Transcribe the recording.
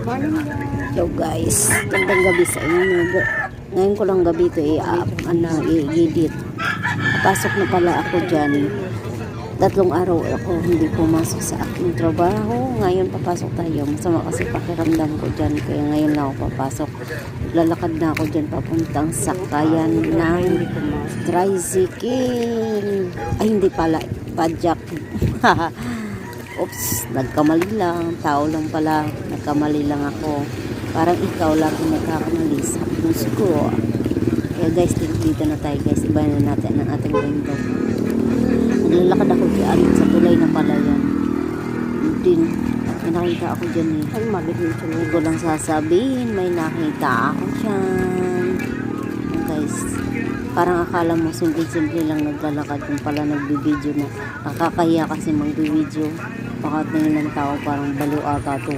So guys, gandang gabi sa inyo. Ngayon ko lang gabi ito i-edit. Papasok na pala ako dyan. 3 araw ako hindi pumasok sa aking trabaho. Ngayon papasok tayo. Masama kasi pakiramdam ko dyan. Kaya ngayon lang ako papasok. Lalakad na ako dyan papuntang sakayan ng tricycle. Ay hindi pala. Padjak. Oops, nagkamali lang. Tao lang pala. Nagkamali lang ako. Parang ikaw lang kung nagkakamali sa puso ko. Kaya guys, dito na tayo guys. Ibahin na natin ang ating window. Naglalakad ako dyan. Sa tulay na pala yan. Din. May nakita ako dyan eh. Ay, hindi ko lang sasabihin. May nakita ako dyan. Guys, parang akala mo simple-simple lang naglalakad. Kung pala nagbibideo na. Nakakahiya kasi magbibideo. Baka tingin ng tao parang baliw ata to.